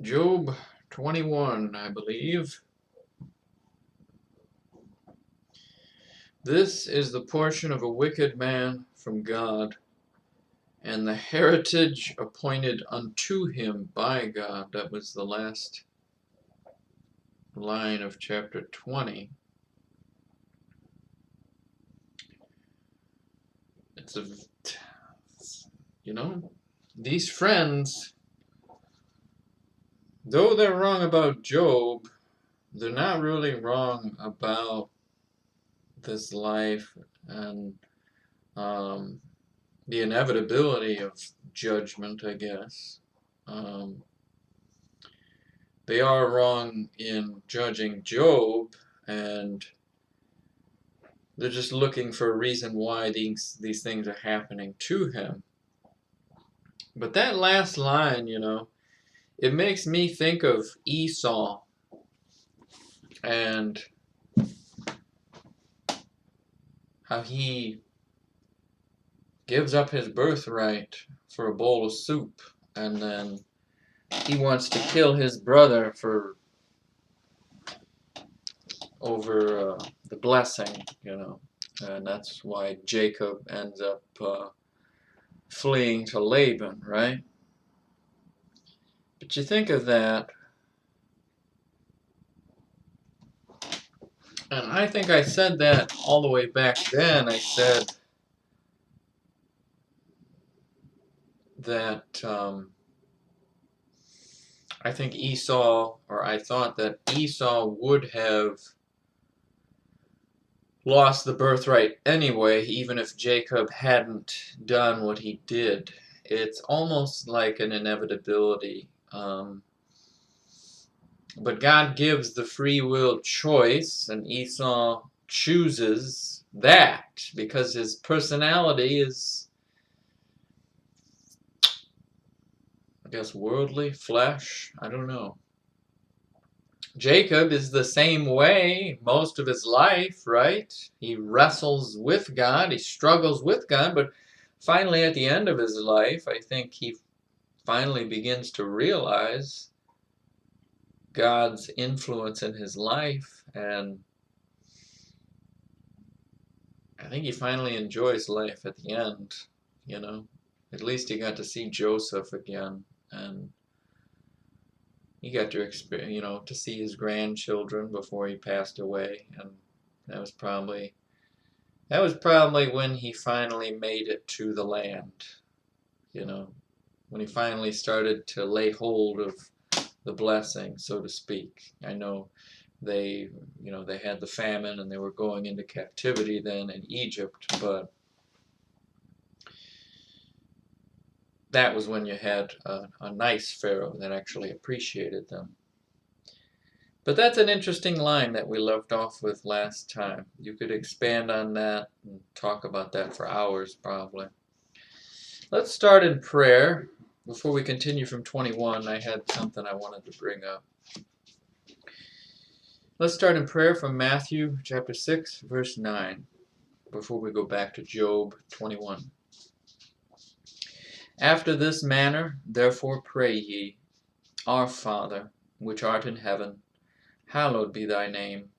Job 21, I believe. This is the portion of a wicked man from God, and the heritage appointed unto him by God. That was the last line of chapter 20. It's a, these friends, though they're wrong about Job, they're not really wrong about this life and the inevitability of judgment, I guess. They are wrong in judging Job, and they're just looking for a reason why these things are happening to him. But that last line, it makes me think of Esau and how he gives up his birthright for a bowl of soup, and then he wants to kill his brother over the blessing, and that's why Jacob ends up fleeing to Laban, right? But you think of that, and I think I said that all the way back then. I said that I thought that Esau would have lost the birthright anyway, even if Jacob hadn't done what he did. It's almost like an inevitability. But God gives the free will choice, and Esau chooses that because his personality is, I guess, worldly, flesh. I don't know. Jacob is the same way most of his life, right? He wrestles with God, he struggles with God, but finally at the end of his life, I think he finally begins to realize God's influence in his life, and I think he finally enjoys life at the end, At least he got to see Joseph again, and he got to experience, to see his grandchildren before he passed away, and that was probably when he finally made it to the land, when he finally started to lay hold of the blessing, so to speak. I know they had the famine and they were going into captivity then in Egypt, but that was when you had a nice Pharaoh that actually appreciated them. But that's an interesting line that we left off with last time. You could expand on that and talk about that for hours, probably. Let's start in prayer. Before we continue from 21, I had something I wanted to bring up. Let's start in prayer from Matthew chapter 6, verse 9, before we go back to Job 21. After this manner, therefore pray ye, Our Father, which art in heaven, hallowed be thy name.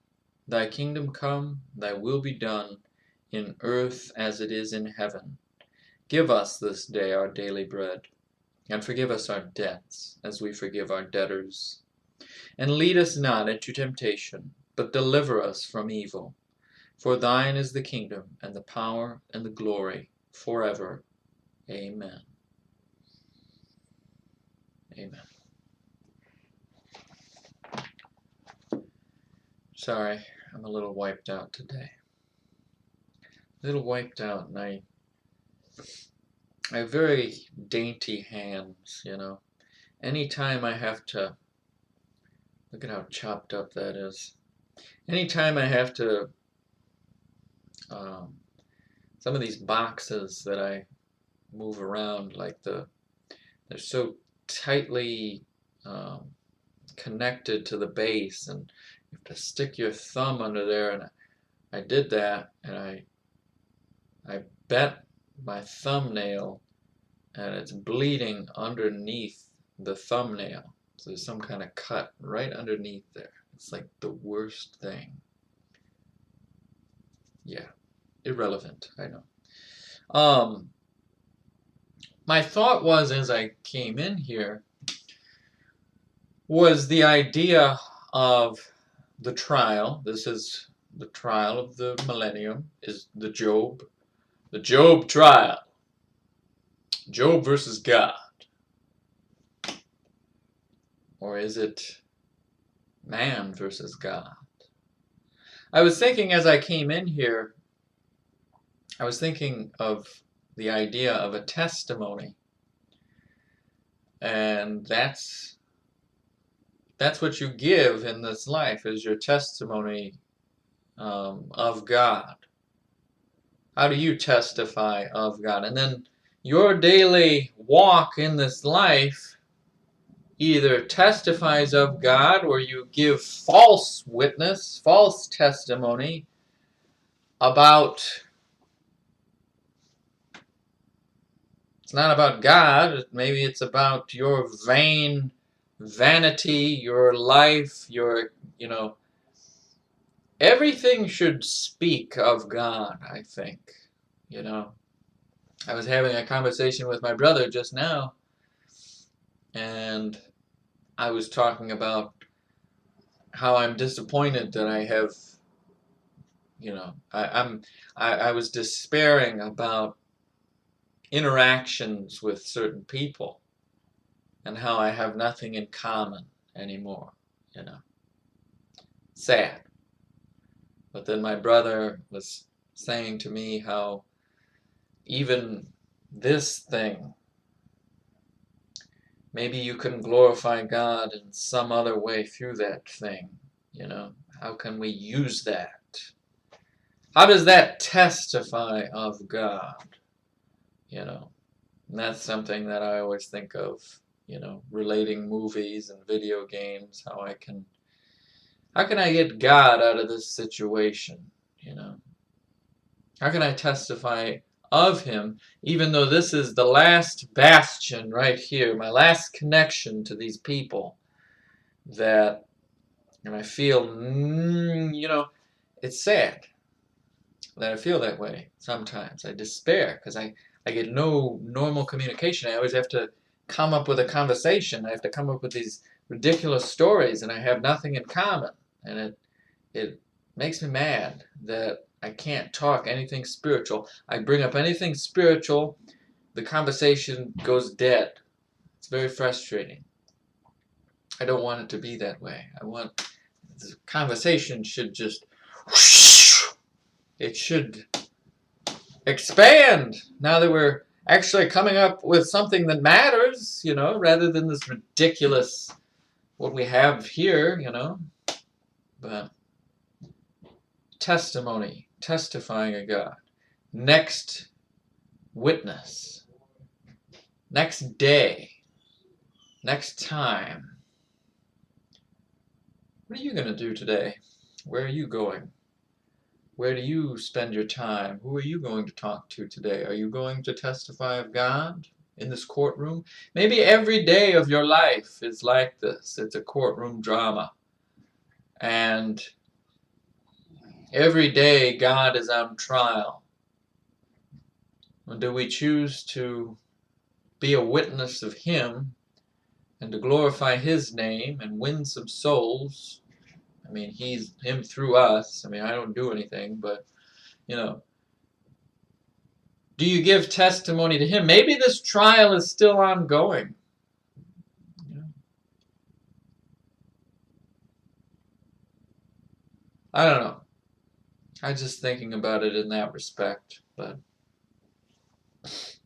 Thy kingdom come, thy will be done, in earth as it is in heaven. Give us this day our daily bread, and forgive us our debts, as we forgive our debtors. And lead us not into temptation, but deliver us from evil. For thine is the kingdom, and the power, and the glory, forever. Amen. Amen. Sorry, I'm a little wiped out today. A little wiped out, and I have very dainty hands, Anytime I have to, look at how chopped up that is. Anytime I have to, some of these boxes that I move around, they're so tightly connected to the base, and you have to stick your thumb under there, and I did that, and I bent my thumbnail, and it's bleeding underneath the thumbnail. So there's some kind of cut right underneath there. It's like the worst thing. Yeah, irrelevant, I know. My thought was, as I came in here, was the idea of the trial. This is the trial of the millennium, is the Job trial. Job versus God. Or is it man versus God? I was thinking as I came in here, I was thinking of the idea of a testimony. And that's what you give in this life, is your testimony of God. How do you testify of God? And then your daily walk in this life either testifies of God, or you give false witness, false testimony about, it's not about God, maybe it's about your vain vanity, your life, your, everything should speak of God, I think. I was having a conversation with my brother just now, and I was talking about how I'm disappointed that I have, I was despairing about interactions with certain people, and how I have nothing in common anymore, Sad. But then my brother was saying to me how even this thing, maybe you can glorify God in some other way through that thing, How can we use that? How does that testify of God? And that's something that I always think of, relating movies and video games, how can I get God out of this situation, How can I testify of him, even though this is the last bastion right here, my last connection to these people, and I feel, it's sad that I feel that way sometimes. I despair because I get no normal communication. I always have to come up with a conversation. I have to come up with these ridiculous stories, and I have nothing in common. And it makes me mad that I can't talk anything spiritual. I bring up anything spiritual, the conversation goes dead. It's very frustrating. I don't want it to be that way. I want the conversation should just whoosh, it should expand now that we're actually coming up with something that matters, rather than this ridiculous what we have here, But testimony, testifying of God. Next witness. Next day. Next time. What are you going to do today? Where are you going? Where do you spend your time? Who are you going to talk to today? Are you going to testify of God in this courtroom? Maybe every day of your life is like this. It's a courtroom drama. And every day God is on trial. And do we choose to be a witness of him and to glorify his name and win some souls? I mean, him through us. I mean, I don't do anything, but, do you give testimony to him? Maybe this trial is still ongoing. I don't know. I'm just thinking about it in that respect, but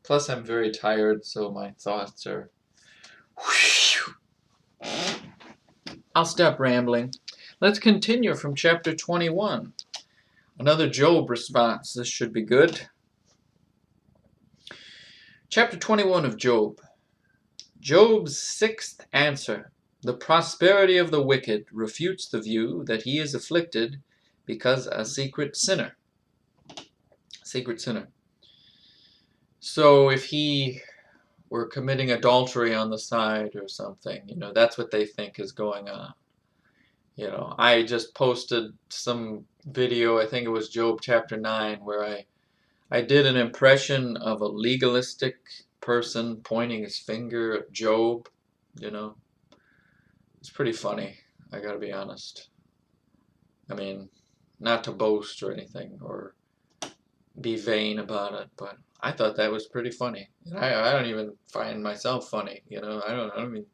plus I'm very tired, so my thoughts are... I'll stop rambling. Let's continue from chapter 21. Another Job response. This should be good. Chapter 21 of Job. Job's sixth answer. The prosperity of the wicked refutes the view that he is afflicted because a secret sinner. Secret sinner. So if he we're committing adultery on the side or something. You know, that's what they think is going on. You know, I just posted some video, I think it was Job chapter 9, where I did an impression of a legalistic person pointing his finger at Job. You know, it's pretty funny, I gotta be honest. I mean, not to boast or anything or be vain about it, but I thought that was pretty funny. And I don't even find myself funny, you know. I don't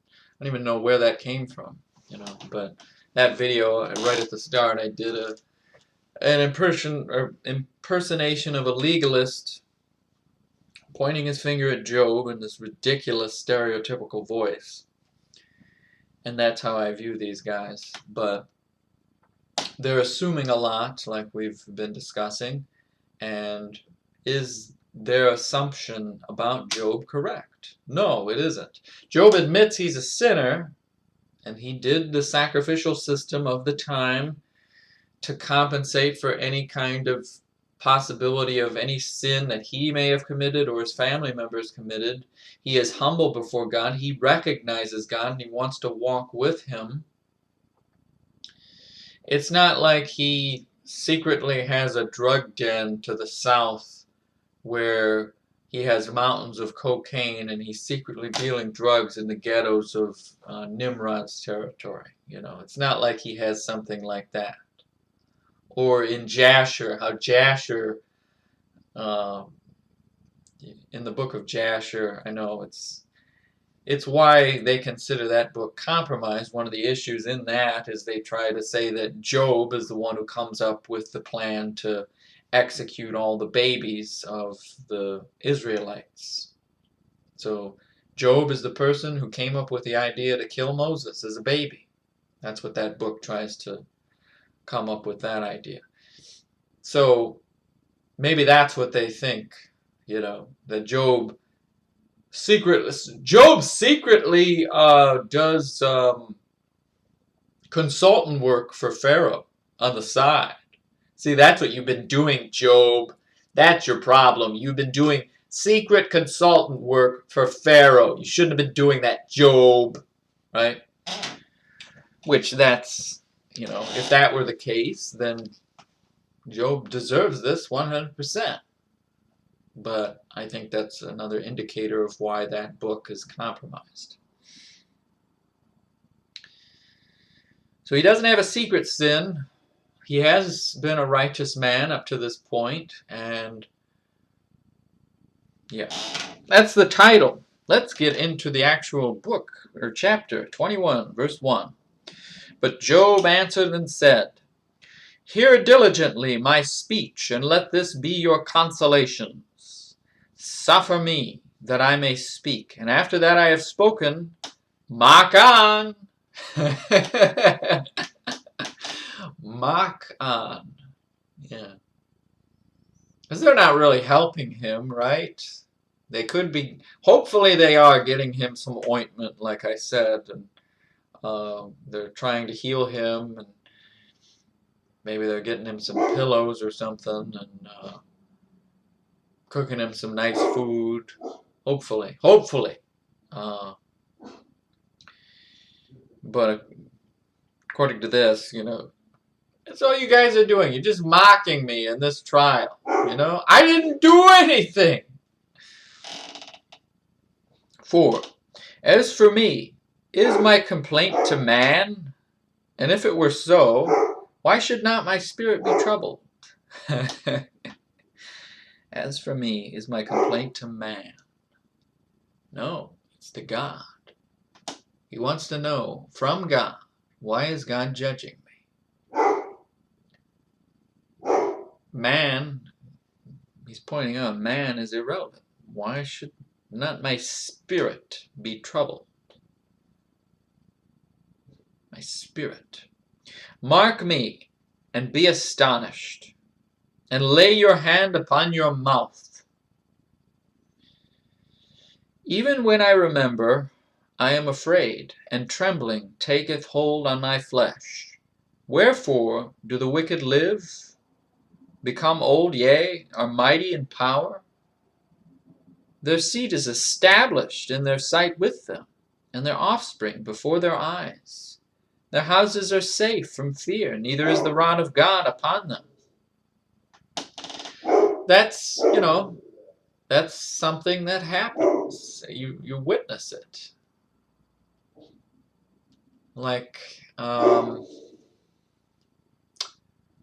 even know where that came from, you know. But that video, right at the start, I did an impersonation of a legalist pointing his finger at Job in this ridiculous stereotypical voice. And that's how I view these guys. But they're assuming a lot, like we've been discussing. And is their assumption about Job correct? No, it isn't. Job admits he's a sinner, and he did the sacrificial system of the time to compensate for any kind of possibility of any sin that he may have committed or his family members committed. He is humble before God. He recognizes God, and he wants to walk with him. It's not like he secretly has a drug den to the south where he has mountains of cocaine and he's secretly dealing drugs in the ghettos of Nimrod's territory. You know, it's not like he has something like that. Or in Jasher, how Jasher, in the book of Jasher, I know it's why they consider that book compromised. One of the issues in that is they try to say that Job is the one who comes up with the plan to execute all the babies of the Israelites. So Job is the person who came up with the idea to kill Moses as a baby. That's what that book tries to come up with, that idea. So maybe that's what they think, you know, that Job secretly does consultant work for Pharaoh on the side. See, that's what you've been doing, Job. That's your problem. You've been doing secret consultant work for Pharaoh. You shouldn't have been doing that, Job. Right? Which that's, you know, if that were the case, then Job deserves this 100%. But I think that's another indicator of why that book is compromised. So he doesn't have a secret sin. He has been a righteous man up to this point, and yeah, that's the title. Let's get into the actual book, or chapter 21, verse 1. But Job answered and said, Hear diligently my speech, and let this be your consolations. Suffer me, that I may speak, and after that I have spoken, mock on. Mock on. Yeah. Because they're not really helping him, right? They could be, hopefully they are getting him some ointment, like I said, and they're trying to heal him, and maybe they're getting him some pillows or something, and cooking him some nice food. Hopefully. But according to this, you know, that's all you guys are doing. You're just mocking me in this trial. You know, I didn't do anything. 4. As for me, is my complaint to man? And if it were so, why should not my spirit be troubled? As for me, is my complaint to man? No, it's to God. He wants to know from God, why is God judging me? Man, he's pointing out, man is irrelevant. Why should not my spirit be troubled? My spirit. Mark me, and be astonished, and lay your hand upon your mouth. Even when I remember, I am afraid, and trembling taketh hold on my flesh. Wherefore do the wicked live, become old, yea, are mighty in power? Their seed is established in their sight with them, and their offspring before their eyes. Their houses are safe from fear, neither is the rod of God upon them. That's, that's something that happens. You witness it. Like,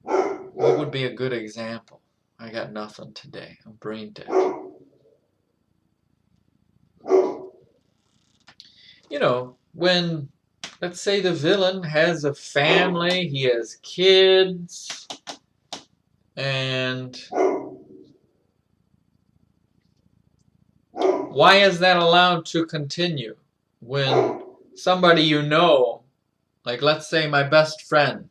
what would be a good example? I got nothing today. I'm brain dead. When, let's say, the villain has a family, he has kids, and why is that allowed to continue when somebody like let's say my best friend,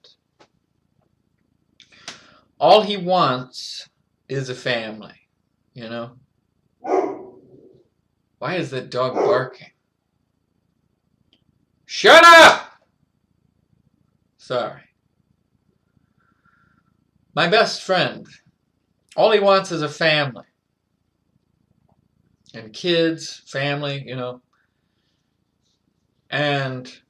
all he wants is a family, Why is that dog barking? Shut up! Sorry. My best friend, all he wants is a family. And kids, family, And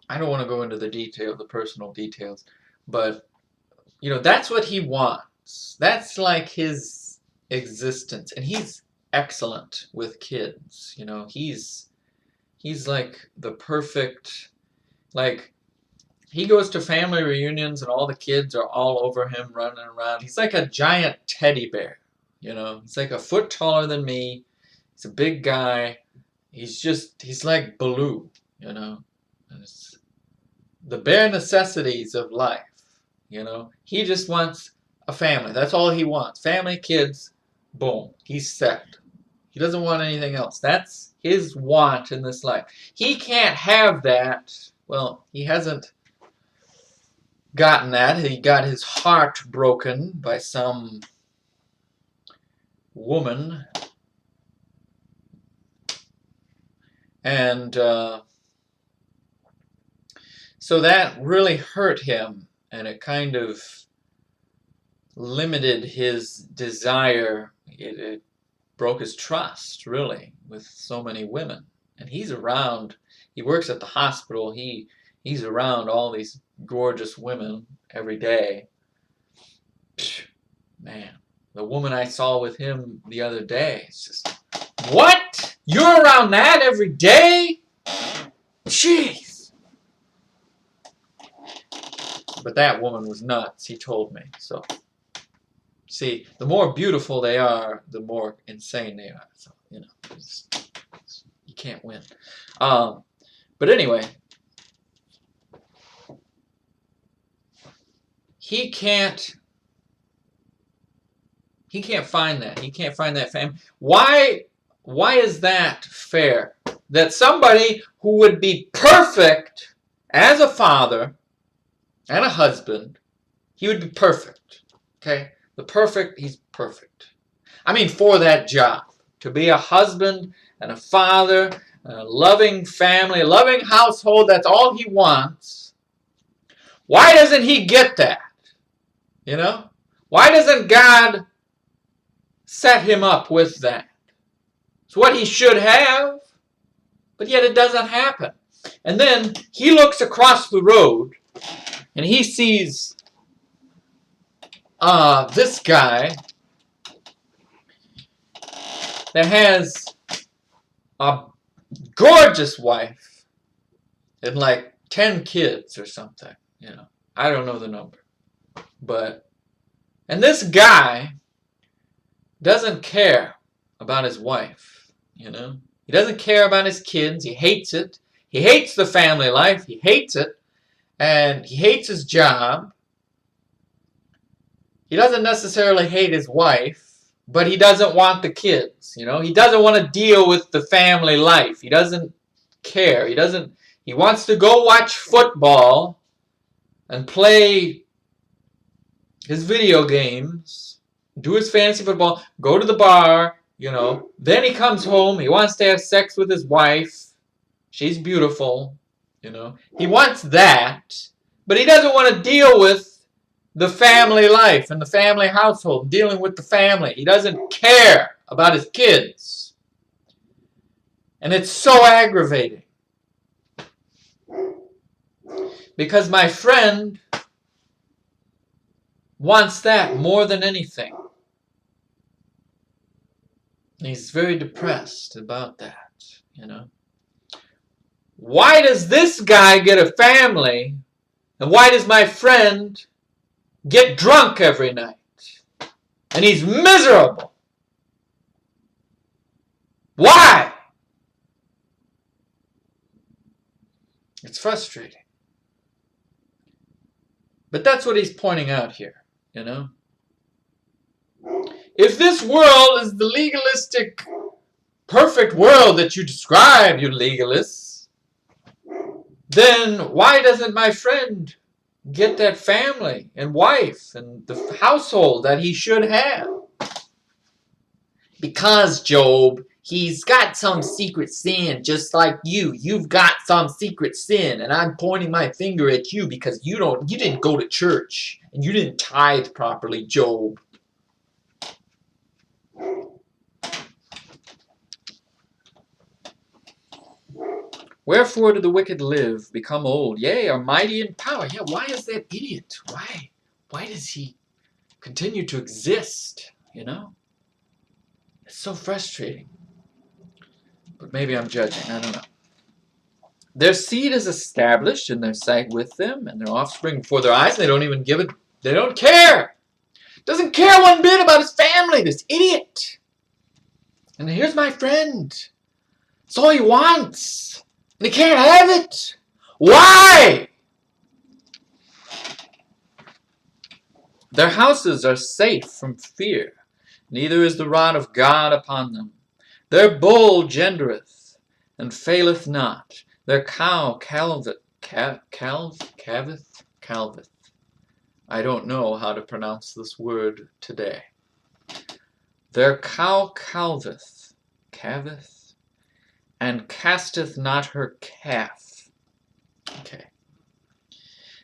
I don't want to go into the personal details, but, that's what he wants. That's like his existence. And he's excellent with kids, He's like the perfect, like, he goes to family reunions and all the kids are all over him running around. He's like a giant teddy bear, He's like a foot taller than me. He's a big guy. He's like Baloo, And it's the bare necessities of life, He just wants a family. That's all he wants. Family, kids, boom, he's set. He doesn't want anything else. That's his want in this life. He can't have that. Well, he hasn't gotten that. He got his heart broken by some woman. And so that really hurt him, and it kind of limited his desire. It broke his trust, really, with so many women. And he's around, he works at the hospital, he's around all these gorgeous women every day. Man, the woman I saw with him the other day, it's just, what? You're around that every day? Jeez. But that woman was nuts, he told me, so... See, the more beautiful they are, the more insane they are. So, you can't win. But anyway, he can't find that. He can't find that family. Why is that fair? That somebody who would be perfect as a father and a husband, he would be perfect. Okay? He's perfect. I mean, for that job. To be a husband and a father, a loving family, a loving household, that's all he wants. Why doesn't he get that? Why doesn't God set him up with that? It's what he should have, but yet it doesn't happen. And then he looks across the road and he sees this guy that has a gorgeous wife and like 10 kids or something, I don't know the number. And this guy doesn't care about his wife, He doesn't care about his kids. He hates it. He hates the family life. He hates it. And he hates his job. He doesn't necessarily hate his wife, but he doesn't want the kids, He doesn't want to deal with the family life. He doesn't care. He wants to go watch football and play his video games, do his fantasy football, go to the bar, Then he comes home. He wants to have sex with his wife. She's beautiful, He wants that, but he doesn't want to deal with the family life and the family household, dealing with the family. He doesn't care about his kids. And it's so aggravating. Because my friend wants that more than anything. He's very depressed about that, you know. Why does this guy get a family, and why does my friend get drunk every night? And he's miserable. Why? It's frustrating. But that's what he's pointing out here, you know. If this world is the legalistic, perfect world that you describe, you legalists, then why doesn't my friend get that family and wife and the household that he should have? Because, Job, he's got some secret sin just like you. You've got some secret sin, and I'm pointing my finger at you because you didn't go to church and you didn't tithe properly, Job. Wherefore do the wicked live, become old, yea, are mighty in power? Yeah, why is that idiot? Why? Why does he continue to exist? You know? It's so frustrating. But maybe I'm judging. I don't know. Their seed is established in their sight with them, and their offspring before their eyes, and they don't even give it. They don't care. Doesn't care one bit about his family, this idiot. And here's my friend. It's all he wants. And he can't have it. Why? Their houses are safe from fear, neither is the rod of God upon them. Their bull gendereth, and faileth not. Their cow calveth. I don't know how to pronounce this word today. Their cow calveth, and casteth not her calf. Okay.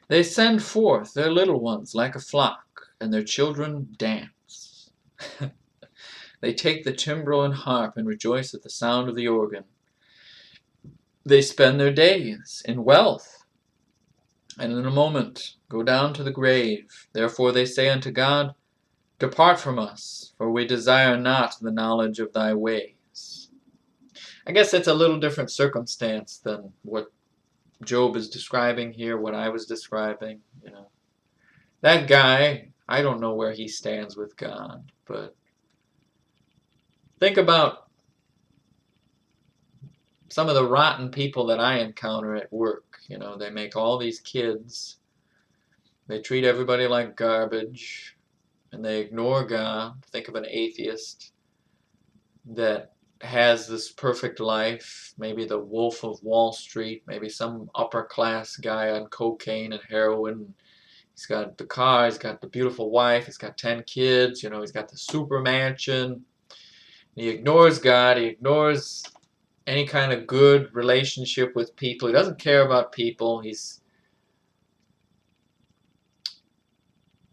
They send forth their little ones like a flock, and their children dance. They take the timbrel and harp, and rejoice at the sound of the organ. They spend their days in wealth, and in a moment go down to the grave. Therefore they say unto God, Depart from us, for we desire not the knowledge of thy ways. I guess it's a little different circumstance than what Job is describing here, what I was describing, you know. That guy, I don't know where he stands with God, but think about some of the rotten people that I encounter at work. You know, they make all these kids, they treat everybody like garbage, and they ignore God. Think of an atheist that has this perfect life, maybe the Wolf of Wall Street, maybe some upper class guy on cocaine and heroin. He's got the car, he's got the beautiful wife, he's got 10 kids, you know, he's got the super mansion. He ignores God, he ignores any kind of good relationship with people. He doesn't care about people.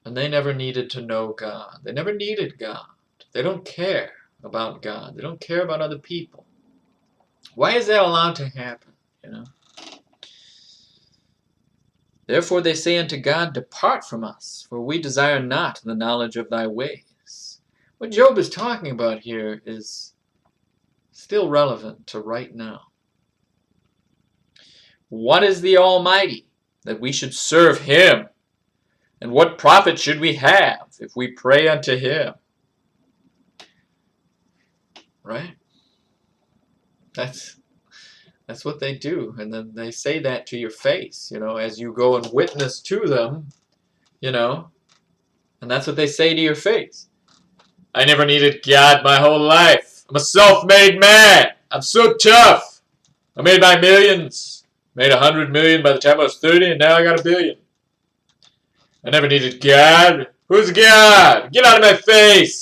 And they never needed to know God. They never needed God. They don't care about God. They don't care about other people. Why is that allowed to happen? You know. Therefore they say unto God, Depart from us, for we desire not the knowledge of thy ways. What Job is talking about here is still relevant to right now. What is the Almighty, that we should serve him? And what profit should we have if we pray unto him? Right? That's what they do. And then they say that to your face, you know, as you go and witness to them, you know. And that's what they say to your face. I never needed God my whole life. I'm a self-made man. I'm so tough. I made my millions. Made 100 million by the time I was 30, and now I got a billion. I never needed God. Who's God? Get out of my face.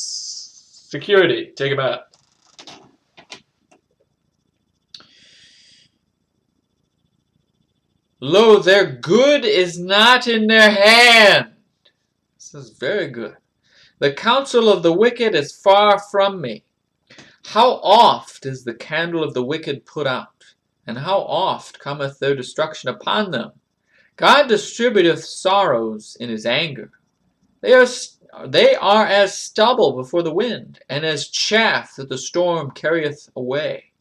Security, take him out. Lo, their good is not in their hand. This is very good. The counsel of the wicked is far from me. How oft is the candle of the wicked put out, and how oft cometh their destruction upon them? God distributeth sorrows in his anger. They are as stubble before the wind, and as chaff that the storm carrieth away.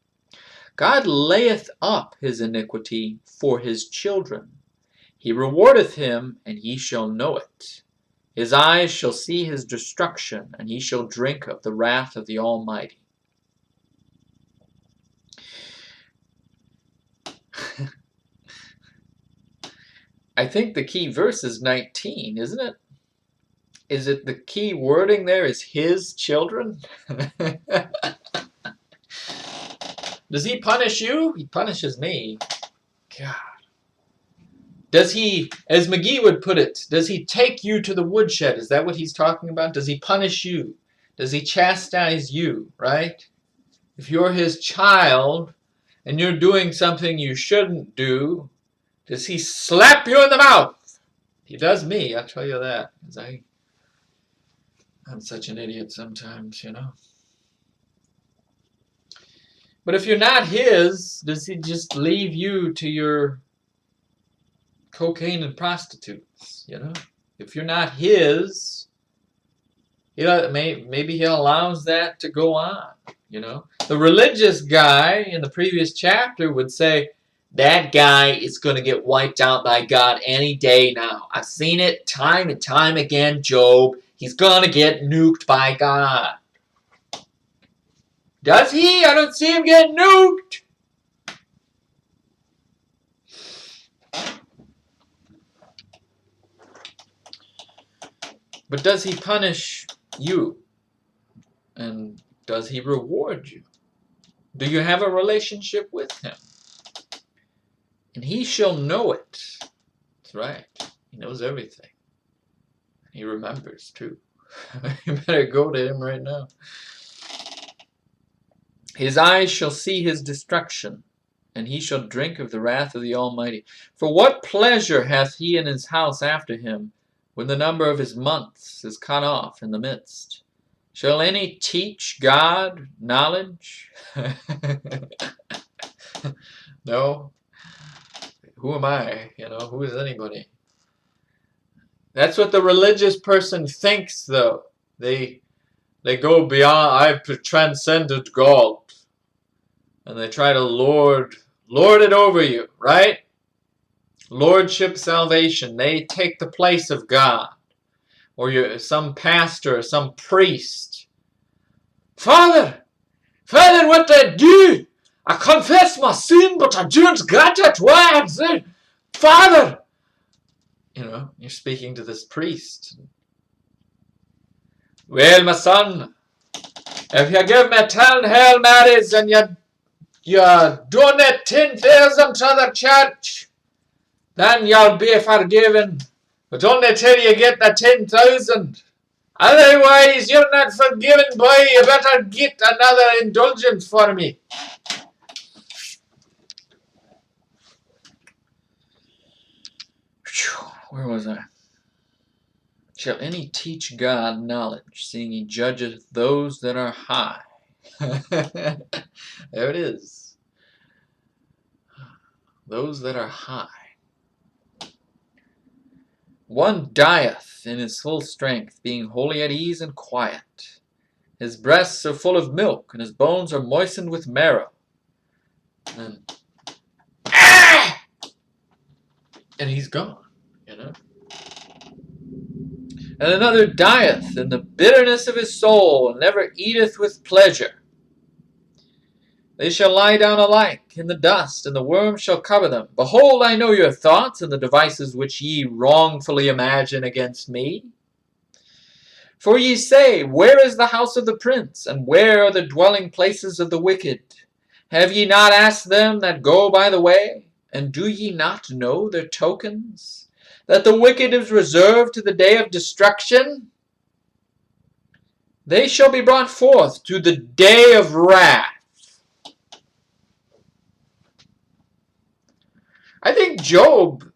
God layeth up his iniquity for his children. He rewardeth him, and he shall know it. His eyes shall see his destruction, and he shall drink of the wrath of the Almighty. I think the key verse is 19, isn't it? Is it the key wording there is his children? Does he punish you? He punishes me. God. Does he, as McGee would put it, does he take you to the woodshed? Is that what he's talking about? Does he punish you? Does he chastise you, right? If you're his child and you're doing something you shouldn't do, does he slap you in the mouth? He does me, I'll tell you that. Because I'm such an idiot sometimes, you know. But if you're not his, does he just leave you to your cocaine and prostitutes, you know? If you're not his, maybe he allows that to go on, you know? The religious guy in the previous chapter would say, that guy is going to get wiped out by God any day now. I've seen it time and time again, Job. He's going to get nuked by God. Does he? I don't see him get nuked. But does he punish you? And does he reward you? Do you have a relationship with him? And he shall know it. That's right. He knows everything. He remembers too. You better go to him right now. His eyes shall see his destruction, and he shall drink of the wrath of the Almighty. For what pleasure hath he in his house after him, when the number of his months is cut off in the midst? Shall any teach God knowledge? No. Who am I? You know, who is anybody? That's what the religious person thinks, though. They go beyond, I've transcended God. And they try to lord it over you, right? Lordship salvation. They take the place of God. Or you're some pastor or some priest. Father, what I do? I confess my sin, but I don't get it. Why I'm saying, Father! You know, you're speaking to this priest. Well, my son, if you give me 10 Hail Marys and you donate 10,000 to the church, then you'll be forgiven. But only till you get the 10,000. Otherwise, you're not forgiven, boy. You better get another indulgence for me. Where was I? Shall any teach God knowledge, seeing he judgeth those that are high? There it is. Those that are high. One dieth in his full strength, being wholly at ease and quiet. His breasts are full of milk, and his bones are moistened with marrow. And he's gone, you know. And another dieth in the bitterness of his soul, and never eateth with pleasure. They shall lie down alike in the dust, and the worm shall cover them. Behold, I know your thoughts, and the devices which ye wrongfully imagine against me. For ye say, where is the house of the prince, and where are the dwelling places of the wicked? Have ye not asked them that go by the way? And do ye not know their tokens? That the wicked is reserved to the day of destruction? They shall be brought forth to the day of wrath. I think Job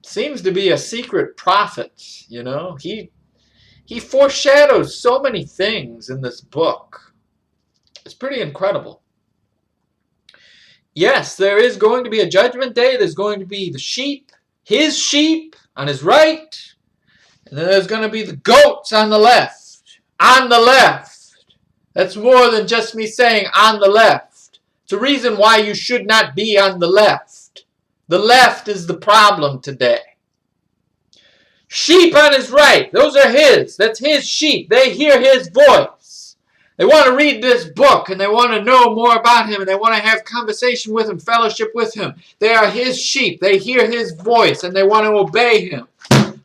seems to be a secret prophet, you know. He foreshadows so many things in this book. It's pretty incredible. Yes, there is going to be a judgment day. There's going to be the sheep, his sheep on his right, and then there's going to be the goats on the left. On the left. That's more than just me saying on the left. It's a reason why you should not be on the left. The left is the problem today. Sheep on his right. Those are his. That's his sheep. They hear his voice. They want to read this book and they want to know more about him and they want to have conversation with him, fellowship with him. They are his sheep. They hear his voice and they want to obey him.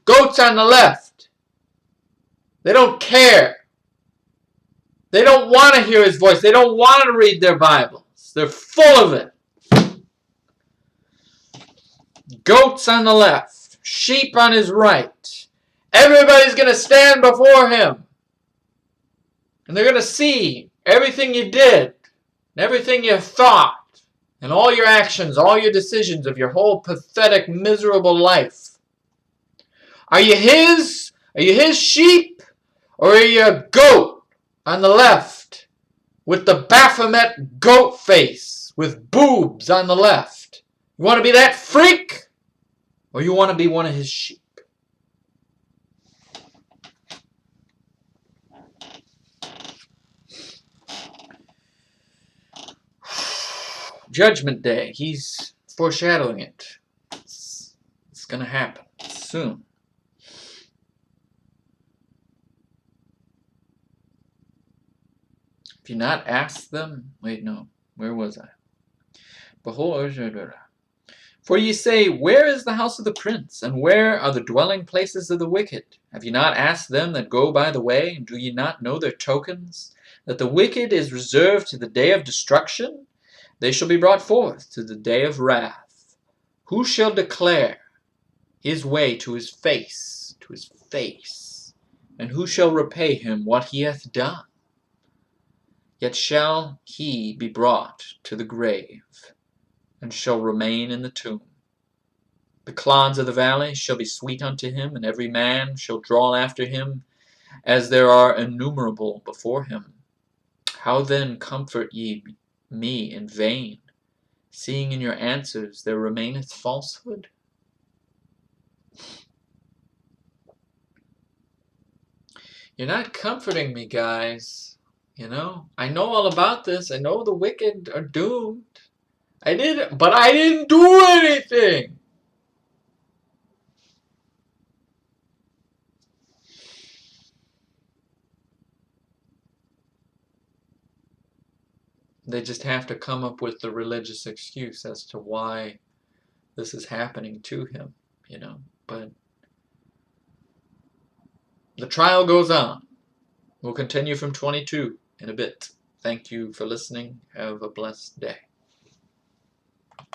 Goats on the left. They don't care. They don't want to hear his voice. They don't want to read their Bibles. They're full of it. Goats on the left. Sheep on his right. Everybody's going to stand before him. And they're going to see everything you did, and everything you thought, and all your actions, all your decisions of your whole pathetic, miserable life. Are you his? Are you his sheep? Or are you a goat on the left with the Baphomet goat face with boobs on the left? You want to be that freak? Or you want to be one of his sheep? Judgment Day. He's foreshadowing it. It's going to happen soon. If you not ask them, wait, no, where was I? Behold, for ye say, where is the house of the prince, and where are the dwelling places of the wicked? Have ye not asked them that go by the way, and do ye not know their tokens? That the wicked is reserved to the day of destruction? They shall be brought forth to the day of wrath. Who shall declare his way to his face, and who shall repay him what he hath done? Yet shall he be brought to the grave, and shall remain in the tomb. The clods of the valley shall be sweet unto him, and every man shall draw after him, as there are innumerable before him. How then comfort ye me in vain, seeing in your answers there remaineth falsehood? You're not comforting me, guys. You know, I know all about this. I know the wicked are doomed. But I didn't do anything. They just have to come up with the religious excuse as to why this is happening to him, you know. But the trial goes on. We'll continue from 22 in a bit. Thank you for listening. Have a blessed day.